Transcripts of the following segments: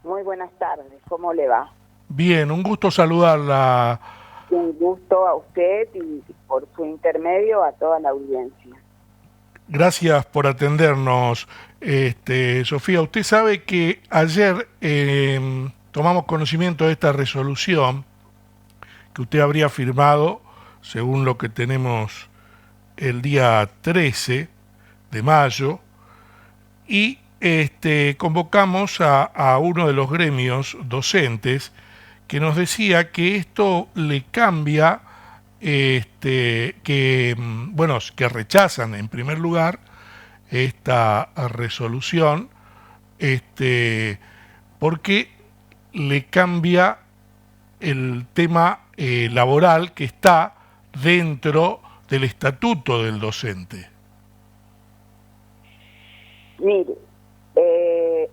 Muy buenas tardes, ¿cómo le va? Bien, un gusto saludarla. Un gusto a usted y por su intermedio a toda la audiencia. Gracias por atendernos, Sofía. Usted sabe que ayer tomamos conocimiento de esta resolución que usted habría firmado, según lo que tenemos el día 13 de mayo, y convocamos a uno de los gremios docentes que nos decía que esto le cambia, que rechazan en primer lugar esta resolución, este, porque le cambia el tema laboral que está dentro del estatuto del docente. Mire,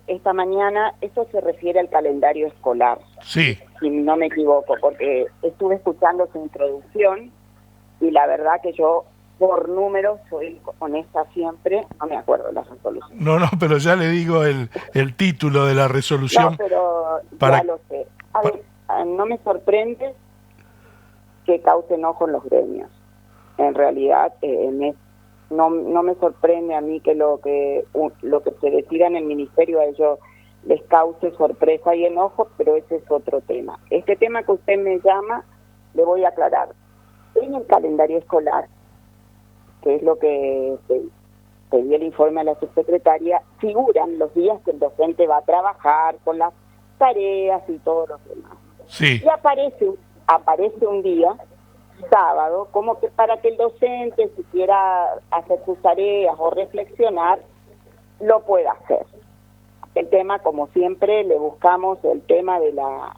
esta mañana, esto se refiere al calendario escolar, Sí, si no me equivoco, porque estuve escuchando su introducción y la verdad que yo, por números, soy honesta siempre, no me acuerdo de la resolución. no, pero ya le digo el título de la No, resolución pero ya para, lo sé. A para ver, no me sorprende que cause enojo en los gremios. En realidad, no me sorprende a mí que lo que se decida en el ministerio a ellos les cause sorpresa y enojo, pero ese es otro tema. Este tema que usted me llama, le voy a aclarar. En el calendario escolar, que es lo que pedí el informe a la subsecretaria, figuran los días que el docente va a trabajar con las tareas y todos los demás. sí, Y aparece un día sábado, como que para que el docente, si quiera hacer sus tareas o reflexionar, lo pueda hacer. El tema, como siempre, le buscamos el tema de la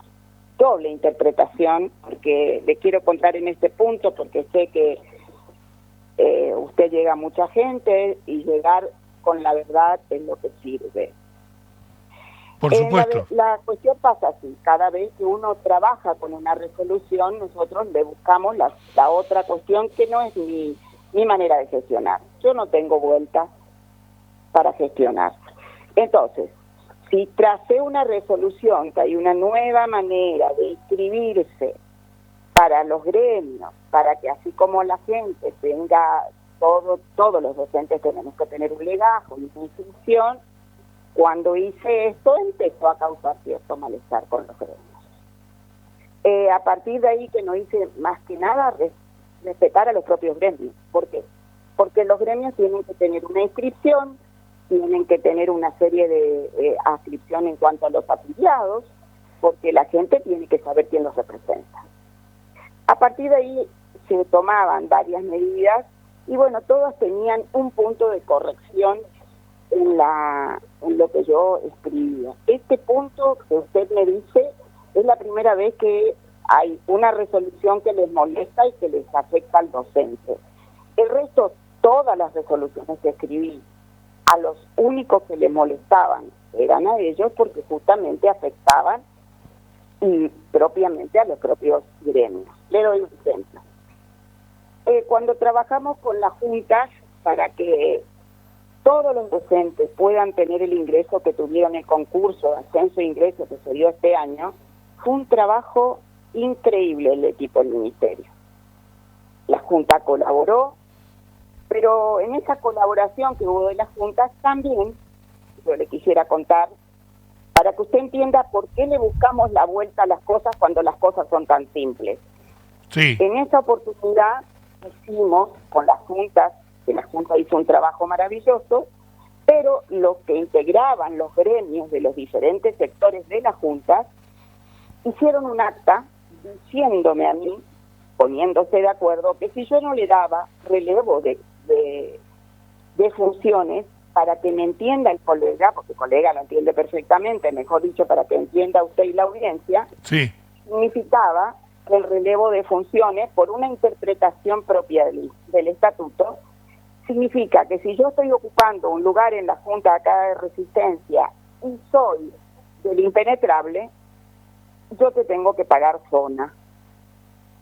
doble interpretación, porque le quiero contar en este punto, porque sé que usted llega a mucha gente y llegar con la verdad es lo que sirve. por supuesto. La cuestión pasa así, cada vez que uno trabaja con una resolución, nosotros le buscamos la otra cuestión que no es mi manera de gestionar. Yo no tengo vuelta para gestionar. Entonces, si tracé una resolución, que hay una nueva manera de inscribirse para los gremios, para que así como la gente tenga, todos los docentes tenemos que tener un legajo y una inscripción. Cuando hice esto, empezó a causar cierto malestar con los gremios. A partir de ahí que no hice más que nada respetar a los propios gremios. ¿Por qué? Porque los gremios tienen que tener una inscripción, tienen que tener una serie de adscripción en cuanto a los afiliados, porque la gente tiene que saber quién los representa. A partir de ahí se tomaban varias medidas y bueno, todas tenían un punto de corrección en lo que yo escribía. Este punto que usted me dice es la primera vez que hay una resolución que les molesta y que les afecta al docente. El resto, todas las resoluciones que escribí, a los únicos que les molestaban eran a ellos porque justamente afectaban y propiamente a los propios gremios. Le doy un ejemplo. Cuando trabajamos con las juntas para que todos los docentes puedan tener el ingreso que tuvieron el concurso de ascenso e ingreso que se dio este año, fue un trabajo increíble el equipo del ministerio. La Junta colaboró, pero en esa colaboración que hubo de las juntas también, yo le quisiera contar, para que usted entienda por qué le buscamos la vuelta a las cosas cuando las cosas son tan simples. Sí, En esa oportunidad hicimos con las juntas, que la Junta hizo un trabajo maravilloso, pero los que integraban los gremios de los diferentes sectores de la Junta hicieron un acta diciéndome a mí, poniéndose de acuerdo, que si yo no le daba relevo de funciones, para que me entienda el colega, porque el colega lo entiende perfectamente, mejor dicho, para que entienda usted y la audiencia, sí, significaba que el relevo de funciones, por una interpretación propia del estatuto, significa que si yo estoy ocupando un lugar en la Junta acá de Resistencia y soy del impenetrable, yo te tengo que pagar zona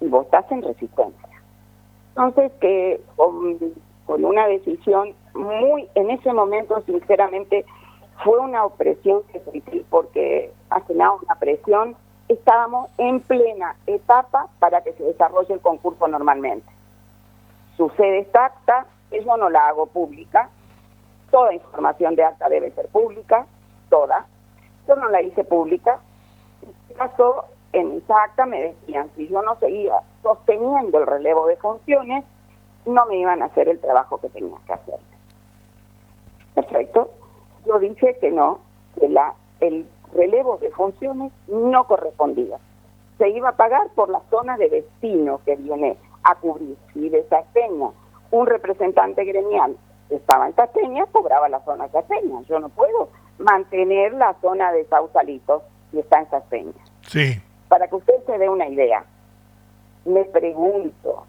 y vos estás en Resistencia. Entonces, que con una decisión muy, en ese momento, sinceramente, Fue una opresión que sentí porque, hace nada, una presión. Estábamos en plena etapa para que se desarrolle el concurso normalmente. Sucede esta acta, yo no la hago pública, toda información de acta debe ser pública, toda. Yo no la hice pública. En este caso, en esa acta me decían, si yo no seguía sosteniendo el relevo de funciones, no me iban a hacer el trabajo que tenía que hacer. Perfecto. Yo dije que no, que el relevo de funciones no correspondía. Se iba a pagar por la zona de destino que viene a cubrir. Si de Salteña un representante gremial estaba en Salteña, cobraba la zona de Salteña. Yo no puedo mantener la zona de Sausalito si está en Salteña. Sí. Para que usted se dé una idea, me pregunto,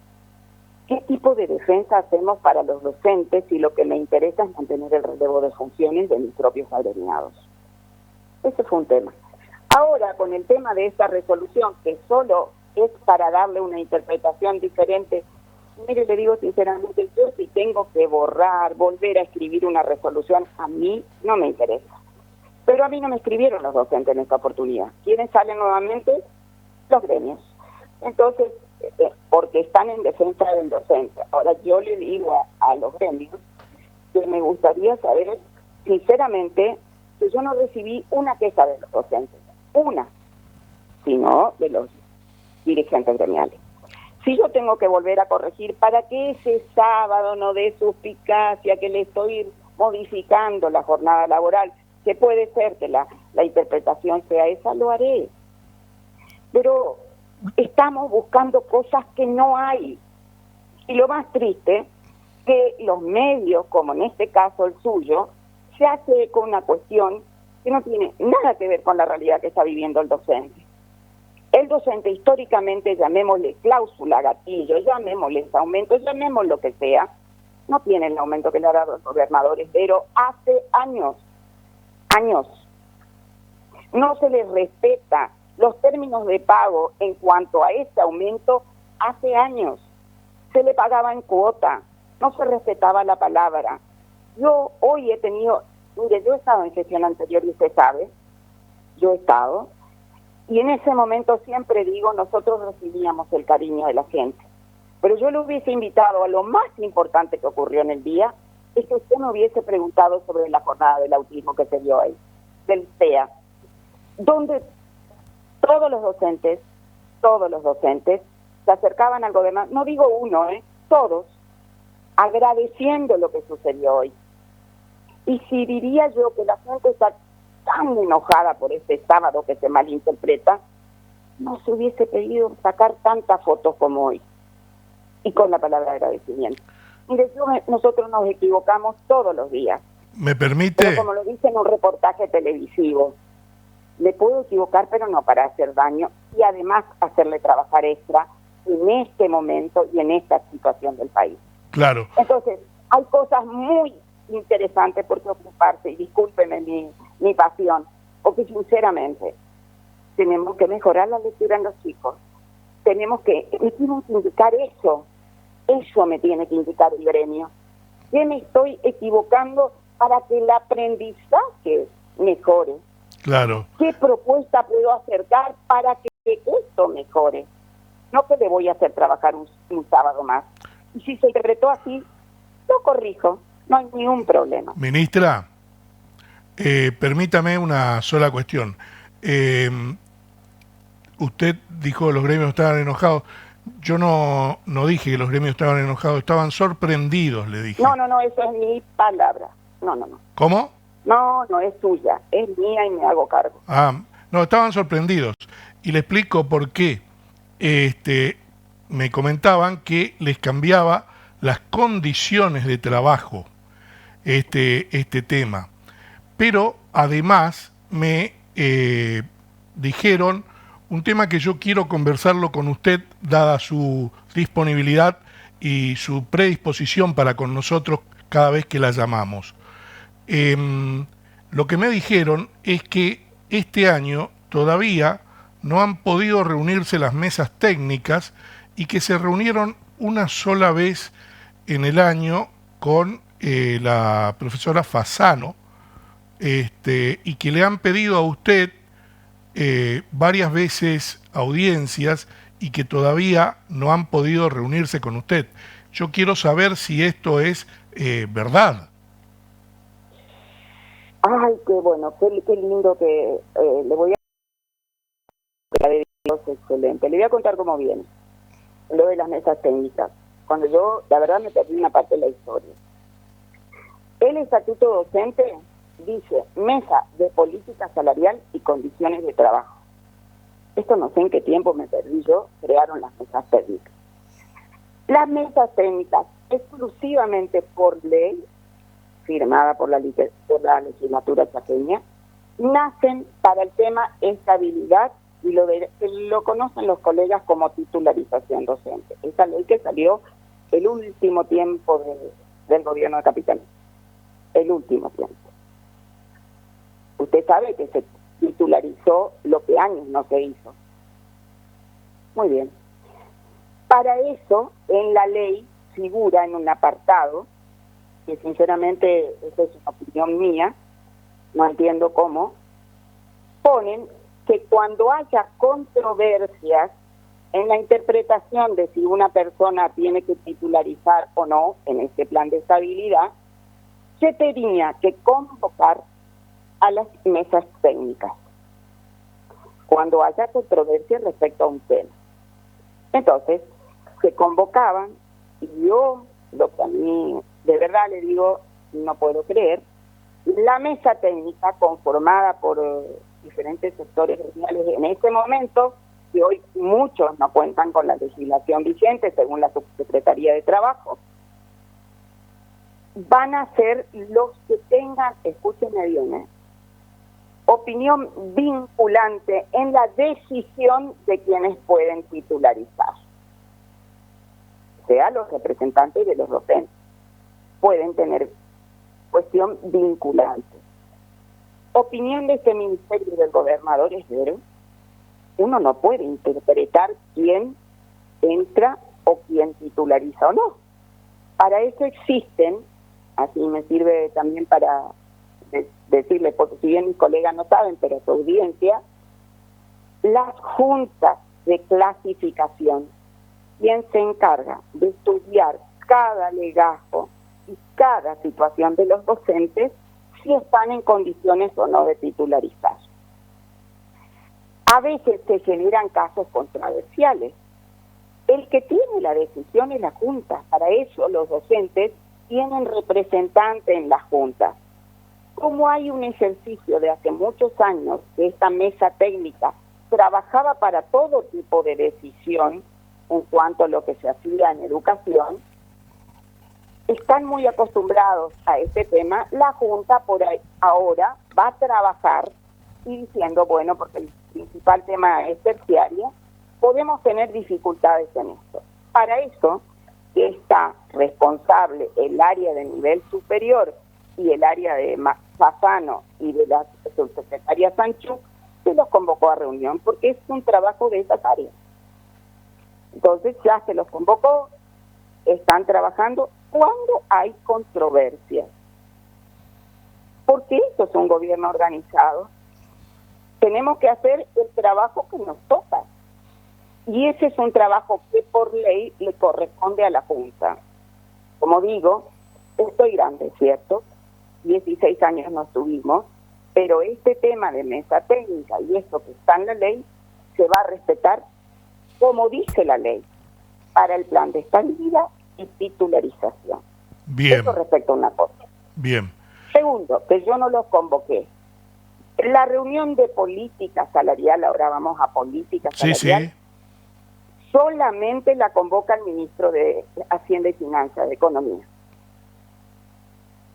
¿qué tipo de defensa hacemos para los docentes si lo que me interesa es mantener el relevo de funciones de mis propios agremiados? Ese fue un tema. Ahora, con el tema de esta resolución, que solo es para darle una interpretación diferente, mire, le digo sinceramente, yo si tengo que borrar, volver a escribir una resolución, a mí no me interesa. Pero a mí no me escribieron los docentes en esta oportunidad. ¿Quiénes salen nuevamente? Los gremios. Entonces, porque están en defensa del docente. Ahora, yo le digo a los gremios que me gustaría saber, sinceramente, que yo no recibí una queja de los docentes, una, sino de los dirigentes gremiales. Si yo tengo que volver a corregir para que ese sábado no dé suspicacia, que le estoy modificando la jornada laboral, que puede ser que la interpretación sea esa, lo haré. Pero estamos buscando cosas que no hay. Y lo más triste, que los medios, como en este caso el suyo, se hace con una cuestión que no tiene nada que ver con la realidad que está viviendo el docente. El docente históricamente, llamémosle cláusula gatillo, llamémosle aumento, llamemos lo que sea, no tiene el aumento que le ha dado el gobernador Esdero hace años. No se les respeta los términos de pago en cuanto a este aumento hace años. Se le pagaba en cuota, no se respetaba la palabra. Yo hoy he tenido, mire, yo he estado en sesión anterior y usted sabe, yo he estado, y en ese momento siempre digo, nosotros recibíamos el cariño de la gente. Pero yo le hubiese invitado a lo más importante que ocurrió en el día, es que usted me hubiese preguntado sobre la jornada del autismo que se dio ahí, del TEA, donde todos los docentes se acercaban al gobierno, no digo uno, todos, agradeciendo lo que sucedió hoy. Y si diría yo que la gente está tan enojada por este sábado que se malinterpreta, no se hubiese pedido sacar tantas fotos como hoy, y con la palabra agradecimiento. Mire, nosotros nos equivocamos todos los días. ¿Me permite? Pero como lo dice en un reportaje televisivo, me puedo equivocar, pero no para hacer daño, y además hacerle trabajar extra en este momento y en esta situación del país. Claro. Entonces, hay cosas muy interesantes por qué ocuparse, y discúlpeme mi pasión, porque sinceramente tenemos que mejorar la lectura en los chicos. Me tienen que indicar eso me tiene que indicar el gremio. ¿Qué me estoy equivocando para que el aprendizaje mejore? Claro. ¿Qué propuesta puedo acercar para que esto mejore? No que le voy a hacer trabajar un sábado más. Y si se interpretó así, lo corrijo. No hay ningún problema. Ministra, permítame una sola cuestión. Usted dijo que los gremios estaban enojados. Yo no dije que los gremios estaban enojados, estaban sorprendidos, le dije. No, eso es mi palabra. No. ¿Cómo? No es suya, es mía y me hago cargo. No, estaban sorprendidos. Y le explico por qué. Me comentaban que les cambiaba las condiciones de trabajo este tema. Pero además me dijeron un tema que yo quiero conversarlo con usted, dada su disponibilidad y su predisposición para con nosotros cada vez que la llamamos. Lo que me dijeron es que este año todavía no han podido reunirse las mesas técnicas y que se reunieron una sola vez en el año con la profesora Fasano, y que le han pedido a usted varias veces audiencias y que todavía no han podido reunirse con usted. Yo quiero saber si esto es verdad. Ay, qué bueno, qué lindo que le voy a... Es excelente. Le voy a contar cómo viene lo de las mesas técnicas. Cuando yo, la verdad, me perdí una parte de la historia. El estatuto docente dice mesa de política salarial y condiciones de trabajo. Esto no sé en qué tiempo me perdí yo, crearon las mesas técnicas. Las mesas técnicas, exclusivamente por ley, firmada por la legislatura chaqueña, nacen para el tema estabilidad y lo conocen los colegas como titularización docente. Esa ley que salió el último tiempo del gobierno de Capital. El último tiempo. Usted sabe que se titularizó lo que años no se hizo. Muy bien. Para eso, en la ley figura en un apartado, que sinceramente esa es una opinión mía, no entiendo cómo, ponen que cuando haya controversias en la interpretación de si una persona tiene que titularizar o no en este plan de estabilidad, se tenía que convocar a las mesas técnicas cuando haya controversia respecto a un tema. Entonces, se convocaban y yo, lo que a mí de verdad le digo, no puedo creer, la mesa técnica conformada por diferentes sectores regionales en ese momento, que hoy muchos no cuentan con la legislación vigente según la Subsecretaría de Trabajo, van a ser los que tengan, escúchenme bien, opinión vinculante en la decisión de quienes pueden titularizar. O sea, los representantes de los docentes pueden tener cuestión vinculante. Opinión de este ministerio y del gobernador es ver, uno no puede interpretar quién entra o quién titulariza o no. Para eso existen, así me sirve también para decirle, porque si bien mis colegas no saben, pero su audiencia, las juntas de clasificación, quien se encarga de estudiar cada legajo y cada situación de los docentes, si están en condiciones o no de titularizar. A veces se generan casos controversiales. El que tiene la decisión es la Junta. Para eso los docentes tienen representante en la Junta. Como hay un ejercicio de hace muchos años que esta mesa técnica trabajaba para todo tipo de decisión en cuanto a lo que se hacía en educación, están muy acostumbrados a este tema. La Junta por ahí ahora va a trabajar y diciendo, bueno, porque el principal tema es terciario, podemos tener dificultades en esto. Para eso, que está responsable el área de nivel superior y el área de Fasano y de la subsecretaria Sanchuk, se los convocó a reunión, porque es un trabajo de esas áreas. Entonces ya se los convocó, están trabajando cuando hay controversia. Porque esto es un gobierno organizado. Tenemos que hacer el trabajo que nos toca. Y ese es un trabajo que por ley le corresponde a la Junta. Como digo, estoy grande, ¿cierto? 16 años no estuvimos, pero este tema de mesa técnica y esto que está en la ley se va a respetar como dice la ley para el plan de estabilidad y titularización. Bien. Eso respecto a una cosa. Bien. Segundo, que yo no los convoqué. La reunión de política salarial, ahora vamos a política salarial, Sí. solamente la convoca el ministro de Hacienda y Finanzas, de Economía.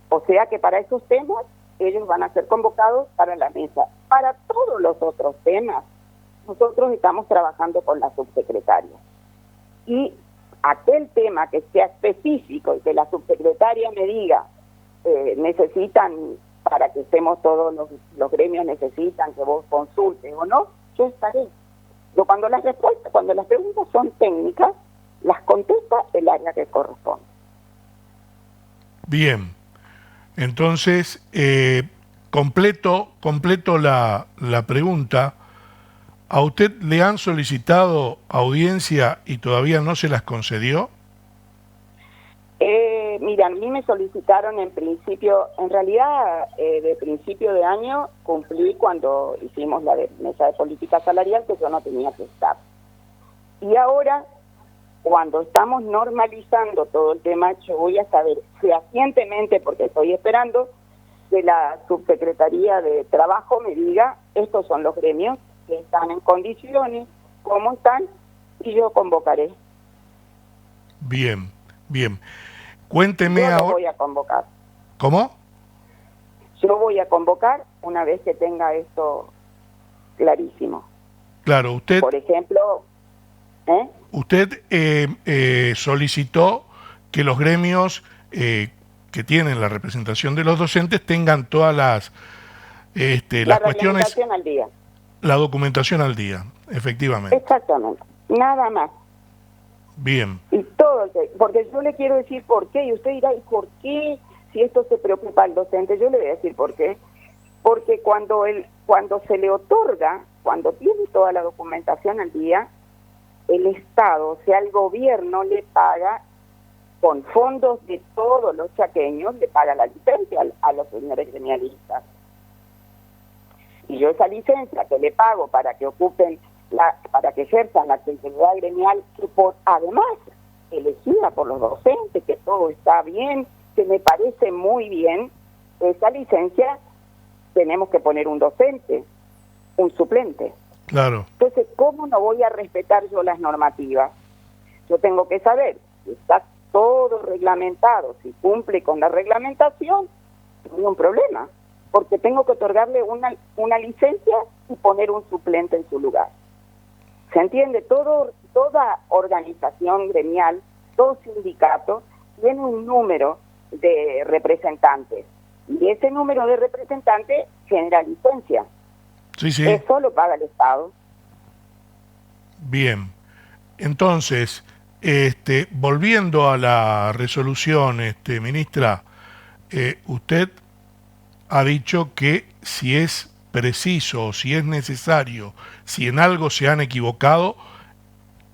O sea que para esos temas, ellos van a ser convocados para la mesa. Para todos los otros temas, nosotros estamos trabajando con la subsecretaria. Y aquel tema que sea específico y que la subsecretaria me diga, necesitan, para que estemos todos los gremios necesitan que vos consultes o no, yo estaré. Yo cuando las preguntas son técnicas, las contesta el área que corresponde. Bien. Entonces, completo la pregunta. ¿A usted le han solicitado audiencia y todavía no se las concedió? Mira, a mí me solicitaron en principio, en realidad de principio de año cumplí cuando hicimos la mesa de política salarial que yo no tenía que estar. Y ahora, cuando estamos normalizando todo el tema, yo voy a saber fehacientemente, porque estoy esperando que la Subsecretaría de Trabajo me diga, estos son los gremios que están en condiciones, cómo están, y yo convocaré. Bien, bien. Cuénteme Yo lo ahora. voy a convocar. ¿Cómo? Yo voy a convocar una vez que tenga esto clarísimo. Claro, usted... Por ejemplo, Usted solicitó que los gremios que tienen la representación de los docentes tengan todas las cuestiones, al día. la documentación al día, efectivamente. Exactamente, nada más. Bien. Y todo, porque yo le quiero decir por qué, y usted dirá, ¿y por qué si esto se preocupa al docente? Yo le voy a decir por qué. Porque cuando se le otorga, cuando tiene toda la documentación al día, el Estado, o sea, el gobierno le paga con fondos de todos los chaqueños, le paga la licencia a los señores gremialistas. Y yo esa licencia que le pago para que ocupen, para que ejerzan la actividad gremial, que además elegida por los docentes, que todo está bien, que me parece muy bien, esa licencia tenemos que poner un docente, un suplente. Claro. Entonces, ¿cómo no voy a respetar yo las normativas? Yo tengo que saber si está todo reglamentado, si cumple con la reglamentación, no hay un problema, porque tengo que otorgarle una licencia y poner un suplente en su lugar. ¿Se entiende? Toda organización gremial, todo sindicato, tiene un número de representantes, y ese número de representantes genera licencia. Sí, sí. Eso lo paga el Estado. Bien. Entonces, volviendo a la resolución, ministra, usted ha dicho que si es preciso, si es necesario, si en algo se han equivocado,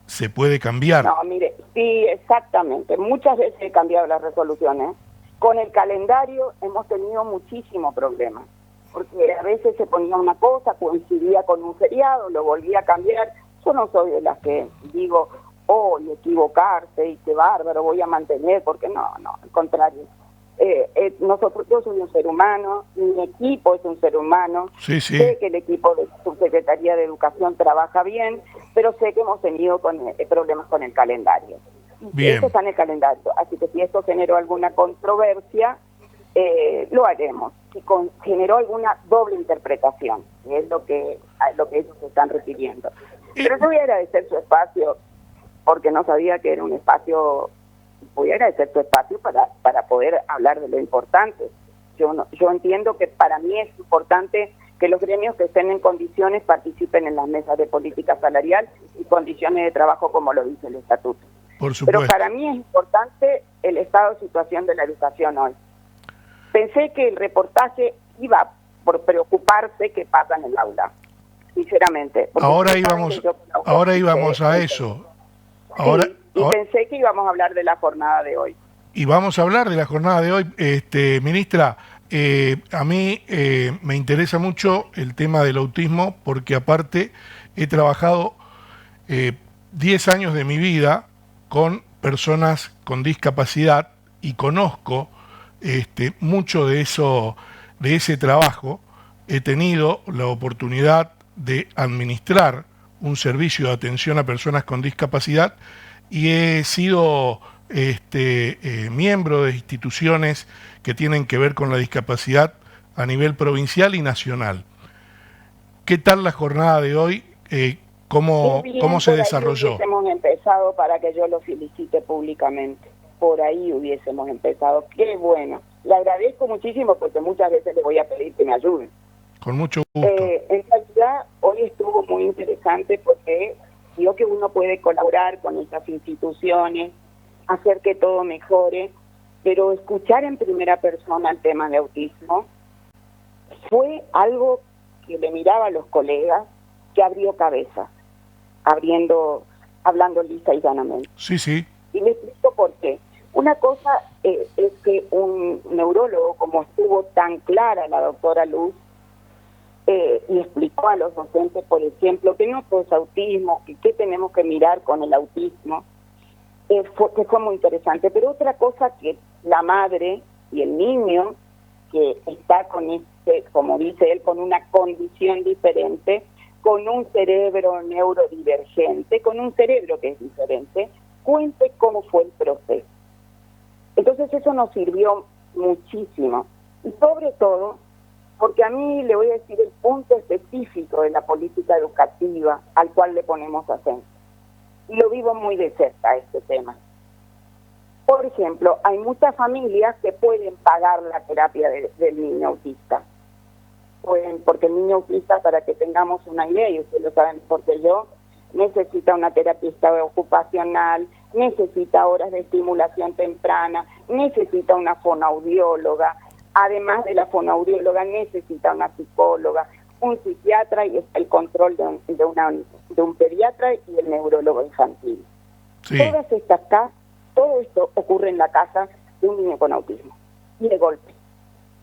se puede cambiar. No, mire, sí, exactamente. Muchas veces he cambiado las resoluciones. Con el calendario hemos tenido muchísimos problemas, porque a veces se ponía una cosa, coincidía con un feriado, lo volvía a cambiar. Yo no soy de las que digo, y equivocarse, y qué bárbaro, voy a mantener, porque no, al contrario. Yo soy un ser humano, mi equipo es un ser humano, sí, sí. Sé que el equipo de Subsecretaría de Educación trabaja bien, pero sé que hemos tenido problemas con el calendario. Bien. Eso está en el calendario, así que si esto generó alguna controversia, lo haremos. Si generó alguna doble interpretación, que es lo que ellos están refiriendo. Pero yo voy a agradecer su espacio, porque no sabía que era un espacio. Voy a agradecer tu espacio para poder hablar de lo importante. Yo entiendo que para mí es importante que los gremios que estén en condiciones participen en las mesas de política salarial y condiciones de trabajo como lo dice el estatuto. Por supuesto. Pero para mí es importante el estado de situación de la educación hoy. Pensé que el reportaje iba por preocuparse qué pasa en el aula, sinceramente. Ahora íbamos a eso. Ahora, y pensé que íbamos a hablar de la jornada de hoy. Y vamos a hablar de la jornada de hoy. Ministra, a mí me interesa mucho el tema del autismo, porque aparte he trabajado 10 años de mi vida con personas con discapacidad y conozco mucho de ese trabajo. He tenido la oportunidad de administrar un servicio de atención a personas con discapacidad y he sido miembro de instituciones que tienen que ver con la discapacidad a nivel provincial y nacional. ¿Qué tal la jornada de hoy? ¿Cómo se desarrolló? Hubiésemos empezado para que yo lo felicite públicamente. Por ahí hubiésemos empezado. Qué bueno. Le agradezco muchísimo porque muchas veces le voy a pedir que me ayuden. Con mucho gusto. En realidad, hoy estuvo muy interesante porque digo que uno puede colaborar con estas instituciones, hacer que todo mejore, pero escuchar en primera persona el tema de autismo fue algo que le miraba a los colegas, que abrió cabeza, hablando lisa y llanamente. Sí, sí. Y le explico por qué. Una cosa es que un neurólogo, como estuvo tan clara la doctora Luz, y explicó a los docentes, por ejemplo, que no todo es autismo, que qué tenemos que mirar con el autismo, que fue muy interesante. Pero otra cosa que la madre y el niño, que está con como dice él, con una condición diferente, con un cerebro neurodivergente, con un cerebro que es diferente, cuente cómo fue el proceso. Entonces eso nos sirvió muchísimo. Y sobre todo, porque a mí le voy a decir el punto específico de la política educativa al cual le ponemos acento. Y lo vivo muy de cerca este tema. Por ejemplo, hay muchas familias que pueden pagar la terapia del niño autista. Porque el niño autista, para que tengamos una idea, y ustedes lo saben porque yo, necesita una terapista ocupacional, necesita horas de estimulación temprana, necesita una fonoaudióloga, además de la fonoaudióloga necesita una psicóloga, un psiquiatra y el control de un pediatra y el neurólogo infantil. Sí. Todo esto ocurre en la casa de un niño con autismo, y de golpe,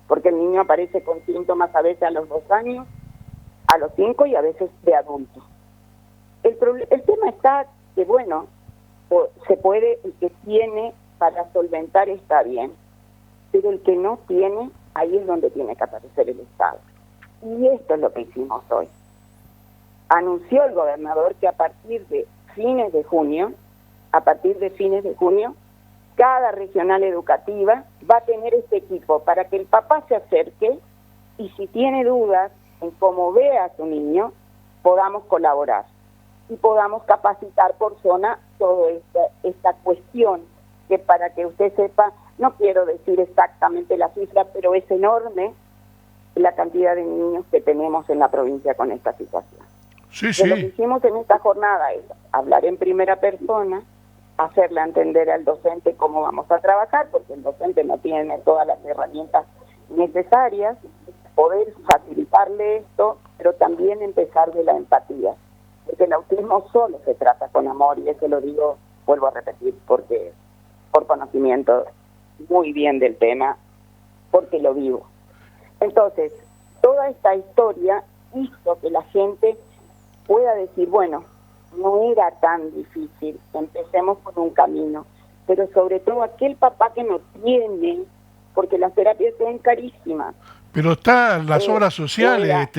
porque el niño aparece con síntomas a veces a los 2 años, a los 5 y a veces de adulto. El tema está que, bueno, se puede, el que tiene para solventar está bien, pero el que no tiene, ahí es donde tiene que aparecer el Estado. Y esto es lo que hicimos hoy. Anunció el gobernador que a partir de fines de junio, cada regional educativa va a tener este equipo para que el papá se acerque y si tiene dudas en cómo ve a su niño, podamos colaborar y podamos capacitar por zona toda esta cuestión, que para que usted sepa, no quiero decir exactamente la cifra, pero es enorme la cantidad de niños que tenemos en la provincia con esta situación. Sí, sí. Lo que hicimos en esta jornada es hablar en primera persona, hacerle entender al docente cómo vamos a trabajar, porque el docente no tiene todas las herramientas necesarias, poder facilitarle esto, pero también empezar de la empatía, porque el autismo solo se trata con amor, y eso lo digo, vuelvo a repetir, porque por conocimiento muy bien del tema, porque lo vivo. Entonces, toda esta historia hizo que la gente pueda decir, bueno, no era tan difícil, empecemos por un camino, pero sobre todo aquel papá que no tiene, porque las terapias son carísimas. Pero están las obras sociales,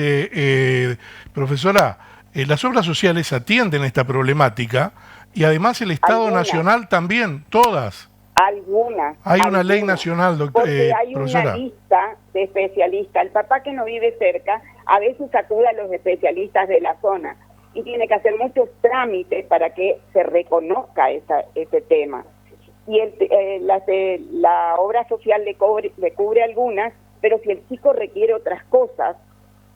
profesora, las obras sociales atienden esta problemática y además el Estado Nacional también, todas. Algunas. Hay una ley nacional, porque hay profesora. Una lista de especialistas. El papá que no vive cerca a veces acude a los especialistas de la zona y tiene que hacer muchos trámites para que se reconozca ese tema. Y la obra social le cubre algunas, pero si el chico requiere otras cosas,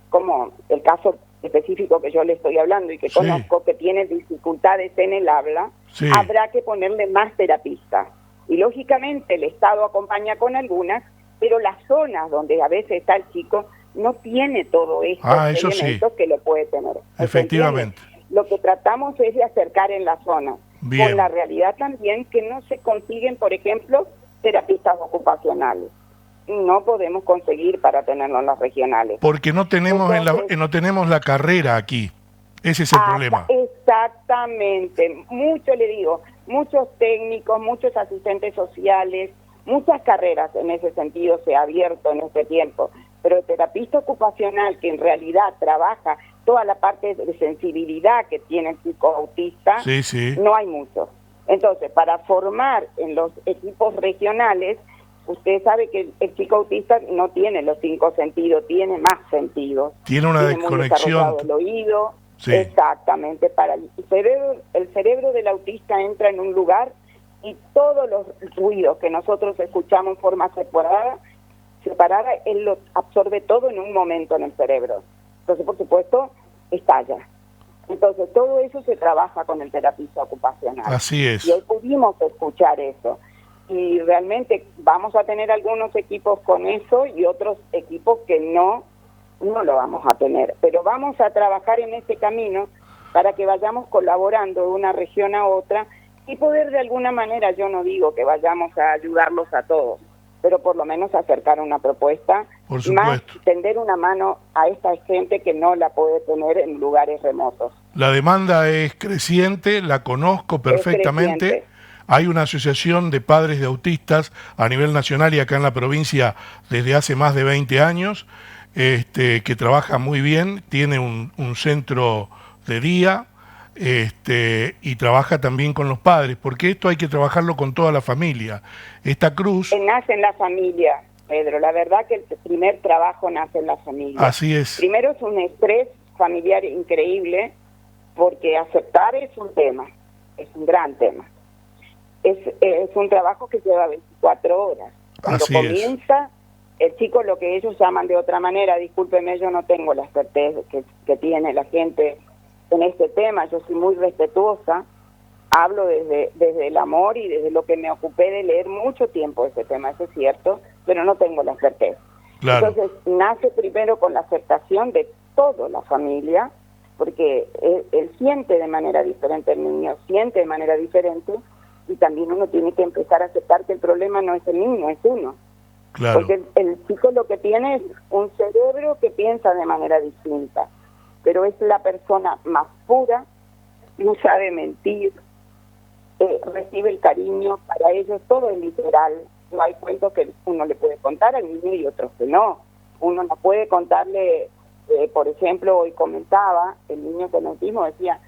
como el caso específico que yo le estoy hablando y que conozco, que tiene dificultades en el habla, habrá que ponerle más terapistas. Y lógicamente el Estado acompaña con algunas, pero las zonas donde a veces está el chico no tiene todo esto elementos que lo puede tener. Efectivamente. Lo que tratamos es de acercar en la zona. Bien. Con la realidad también que no se consiguen, por ejemplo, terapistas ocupacionales. No podemos conseguir para tenerlos en las regionales. Porque no tenemos no tenemos la carrera aquí. Ese es el problema. Exactamente. Muchos técnicos, muchos asistentes sociales, muchas carreras en ese sentido se ha abierto en este tiempo. Pero el terapista ocupacional, que en realidad trabaja toda la parte de sensibilidad que tiene el chico autista, no hay muchos. Entonces, para formar en los equipos regionales, usted sabe que el chico autista no tiene los 5 sentidos, tiene más sentidos. Tiene una desconexión. El oído, exactamente. Para el cerebro del autista entra en un lugar y todos los ruidos que nosotros escuchamos en forma separada, él lo absorbe todo en un momento en el cerebro. Entonces, por supuesto, estalla. Entonces, todo eso se trabaja con el terapista ocupacional. Así es. Y hoy pudimos escuchar eso. Y realmente vamos a tener algunos equipos con eso y otros equipos que no no lo vamos a tener, pero vamos a trabajar en ese camino para que vayamos colaborando de una región a otra y poder de alguna manera, yo no digo que vayamos a ayudarlos a todos, pero por lo menos acercar una propuesta, más tender una mano a esta gente que no la puede tener en lugares remotos. La demanda es creciente, la conozco perfectamente. Hay una asociación de padres de autistas a nivel nacional y acá en la provincia desde hace más de 20 años, que trabaja muy bien, tiene un centro de día, y trabaja también con los padres, porque esto hay que trabajarlo con toda la familia. Esta cruz... Nace en la familia, Pedro, la verdad que el primer trabajo nace en la familia. Así es. Primero es un estrés familiar increíble, porque aceptar es un tema, es un gran tema. Es un trabajo que lleva 24 horas. Cuando comienza, el chico, lo que ellos llaman de otra manera, discúlpeme, yo no tengo la expertise que tiene la gente en este tema, yo soy muy respetuosa, hablo desde el amor y desde lo que me ocupé de leer mucho tiempo ese tema, eso es cierto, pero no tengo la expertise. Claro. Entonces, nace primero con la aceptación de toda la familia, porque él siente de manera diferente, el niño siente de manera diferente, y también uno tiene que empezar a aceptar que el problema no es el niño, es uno. Claro. Porque el chico lo que tiene es un cerebro que piensa de manera distinta, pero es la persona más pura, no sabe mentir, recibe el cariño, para ellos todo es literal. No hay cuentos que uno le puede contar al niño y otros que no. Uno no puede contarle, por ejemplo, hoy comentaba, el niño que nos vimos decía,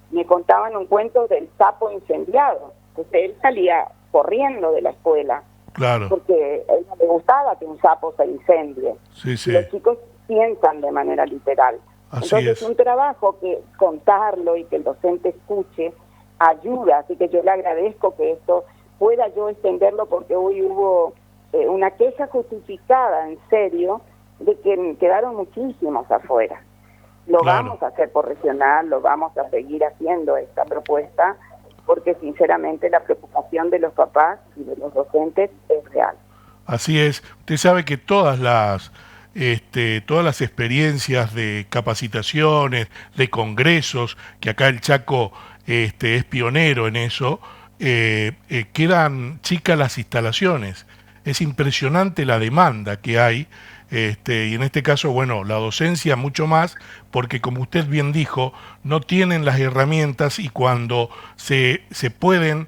me contaban un cuento del sapo incendiado. Entonces él salía corriendo de la escuela, claro, porque a él no le gustaba que un sapo se incendie. Sí, sí. Los chicos piensan de manera literal. Así Entonces es. un trabajo que contarlo y que el docente escuche ayuda, así que yo le agradezco que esto pueda yo extenderlo, porque hoy hubo una queja justificada, en serio, de que quedaron muchísimos afuera. Lo Claro. vamos a hacer por regional, lo vamos a seguir haciendo esta propuesta, porque sinceramente la preocupación de los papás y de los docentes es real. Así es. Usted sabe que todas las experiencias de capacitaciones, de congresos, que acá el Chaco es pionero en eso, quedan chicas las instalaciones. Es impresionante la demanda que hay, y en este caso, bueno, la docencia mucho más, porque como usted bien dijo, no tienen las herramientas y cuando se pueden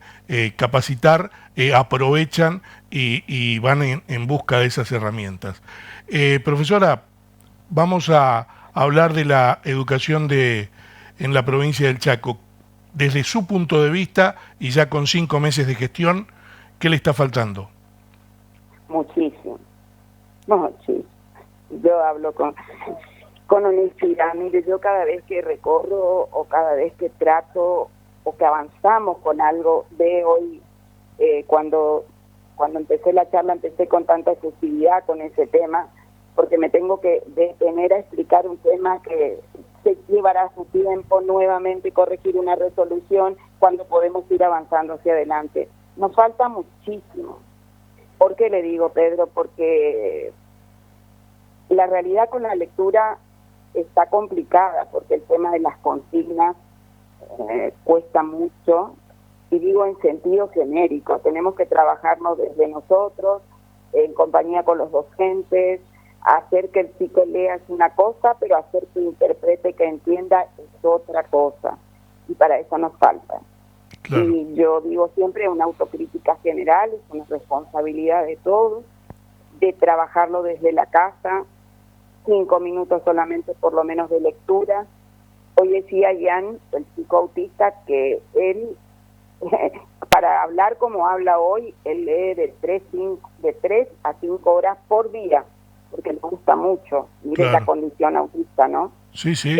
capacitar, aprovechan y van en busca de esas herramientas. Profesora, vamos a hablar de la educación en la provincia del Chaco. Desde su punto de vista, y ya con 5 meses de gestión, ¿qué le está faltando? Muchísimo. Yo hablo con honestidad. Mire, yo cada vez que recorro o cada vez que trato o que avanzamos con algo, de hoy, cuando empecé la charla, empecé con tanta efusividad con ese tema, porque me tengo que detener a explicar un tema que se llevará su tiempo, nuevamente corregir una resolución cuando podemos ir avanzando hacia adelante. Nos falta muchísimo. ¿Por qué le digo, Pedro? Porque la realidad con la lectura está complicada, porque el tema de las consignas cuesta mucho, y digo en sentido genérico. Tenemos que trabajarnos desde nosotros, en compañía con los docentes, hacer que el chico lea es una cosa, pero hacer que interprete, que entienda es otra cosa, y para eso nos falta. Claro. Y yo digo siempre, una autocrítica general, es una responsabilidad de todos, de trabajarlo desde la casa, 5 minutos solamente por lo menos de lectura. Hoy decía Jan, el chico autista, que él, para hablar como habla hoy, él lee de 3 a 5 horas por día, porque le gusta mucho. Mire, claro, la condición autista, ¿no? Sí, sí.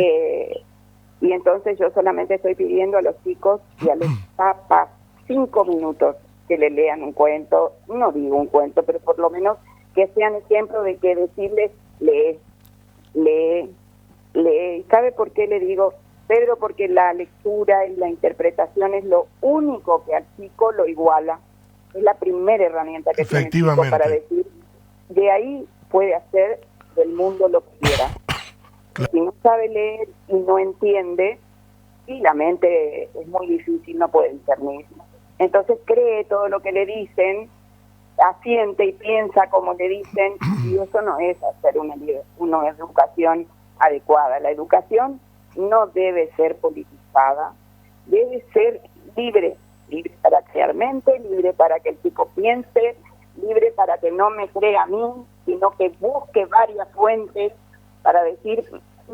Y entonces yo solamente estoy pidiendo a los chicos y a los papás 5 minutos que le lean un cuento, no digo un cuento, pero por lo menos que sean ejemplo de que decirles, lee. ¿Sabe por qué le digo, Pedro? Porque la lectura y la interpretación es lo único que al chico lo iguala. Es la primera herramienta que tiene el chico para decir, de ahí puede hacer del mundo lo que quiera. Si no sabe leer y no entiende, y la mente es muy difícil, no puede discernir. Entonces cree todo lo que le dicen, asiente y piensa como le dicen, y eso no es hacer una educación adecuada. La educación no debe ser politizada, debe ser libre para crear mente, libre para que el chico piense, libre para que no me crea a mí, sino que busque varias fuentes para decir,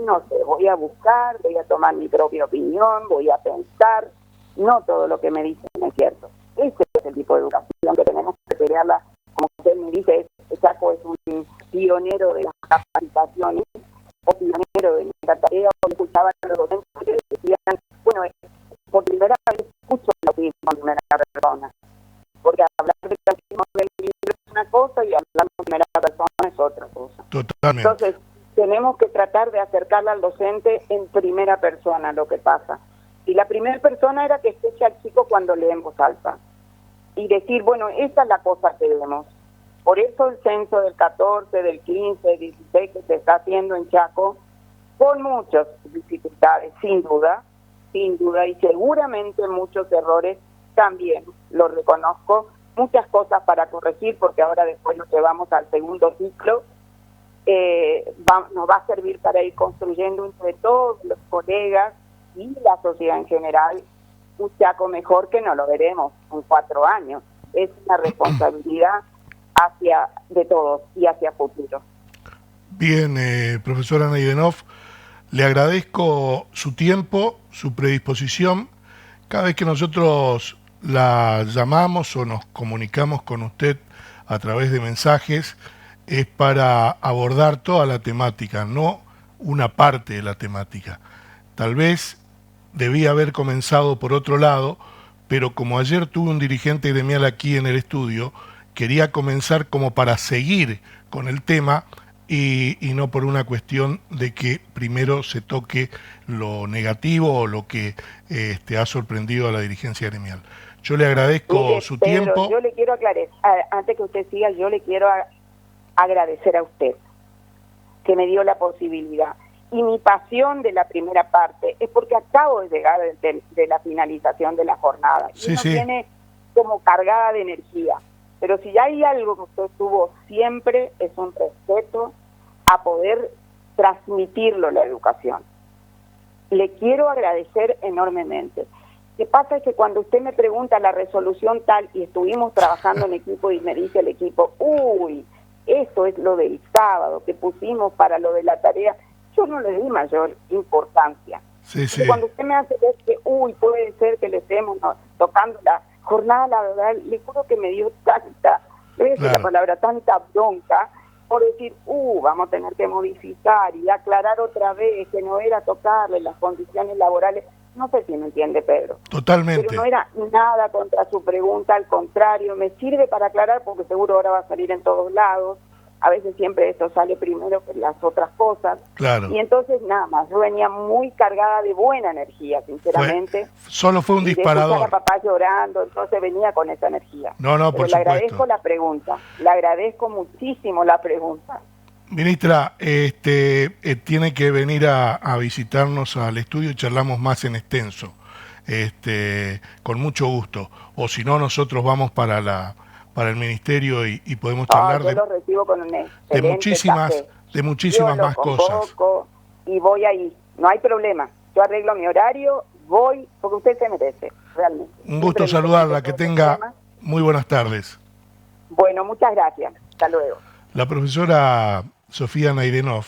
no sé, voy a buscar, voy a tomar mi propia opinión, voy a pensar, no todo lo que me dicen es cierto. Ese es el tipo de educación que tenemos que crearla. Como usted me dice, Chaco es un pionero de las capacitaciones, o pionero de la tarea, o escuchaban a los docentes que decían, bueno, por primera vez escucho el autismo en primera persona, porque hablar del autismo del libro es una cosa y hablar en primera persona es otra cosa. Totalmente. Entonces, tenemos que tratar de acercarla al docente en primera persona lo que pasa. Y la primera persona era que escuche al chico cuando lee en voz alta. Y decir, bueno, esa es la cosa que vemos. Por eso el censo del 14, del 15, del 16 que se está haciendo en Chaco, con muchas dificultades, sin duda, y seguramente muchos errores también, lo reconozco, muchas cosas para corregir, porque ahora después lo llevamos al segundo ciclo, nos va a servir para ir construyendo entre todos los colegas y la sociedad en general un Chaco mejor, que no lo veremos en 4 años. Es una responsabilidad de todos y hacia futuro. Bien, profesora Naidenov, le agradezco su tiempo, su predisposición. Cada vez que nosotros la llamamos o nos comunicamos con usted a través de mensajes, es para abordar toda la temática, no una parte de la temática. Tal vez debía haber comenzado por otro lado, pero como ayer tuve un dirigente gremial aquí en el estudio, quería comenzar como para seguir con el tema y no por una cuestión de que primero se toque lo negativo o lo que ha sorprendido a la dirigencia gremial. Yo le agradezco su tiempo. Yo le quiero aclarar, antes que usted siga, yo le quiero agradecer a usted que me dio la posibilidad. Y mi pasión de la primera parte es porque acabo de llegar de la finalización de la jornada. Y uno viene como cargada de energía. Pero si ya hay algo que usted tuvo siempre, es un respeto a poder transmitirlo la educación. Le quiero agradecer enormemente. Lo que pasa es que cuando usted me pregunta la resolución tal, y estuvimos trabajando en equipo y me dice el equipo, uy, esto es lo del sábado que pusimos para lo de la tarea, yo no le di mayor importancia. Y cuando usted me hace ver que, puede ser que le estemos tocando la jornada laboral, le juro que me dio tanta, voy a decir la palabra, tanta bronca, por decir, vamos a tener que modificar y aclarar otra vez que no era tocarle las condiciones laborales. No sé si me entiende, Pedro. Totalmente. Pero no era nada contra su pregunta, al contrario, me sirve para aclarar porque seguro ahora va a salir en todos lados. A veces siempre esto sale primero que las otras cosas. Claro. Y entonces nada más, yo venía muy cargada de buena energía, sinceramente. Solo fue un disparador. Y de escuchar a papá llorando, entonces venía con esa energía. No, por supuesto. Le agradezco la pregunta, le agradezco muchísimo la pregunta. Ministra, tiene que venir a visitarnos al estudio y charlamos más en extenso, con mucho gusto. O si no, nosotros vamos para el ministerio y podemos charlar yo lo recibo con de muchísimas más cosas. Y voy ahí, no hay problema. Yo arreglo mi horario, voy, porque usted se merece, realmente. Un gusto saludarla, que tenga muy buenas tardes. Bueno, muchas gracias. Hasta luego. La profesora Sofía Naidenov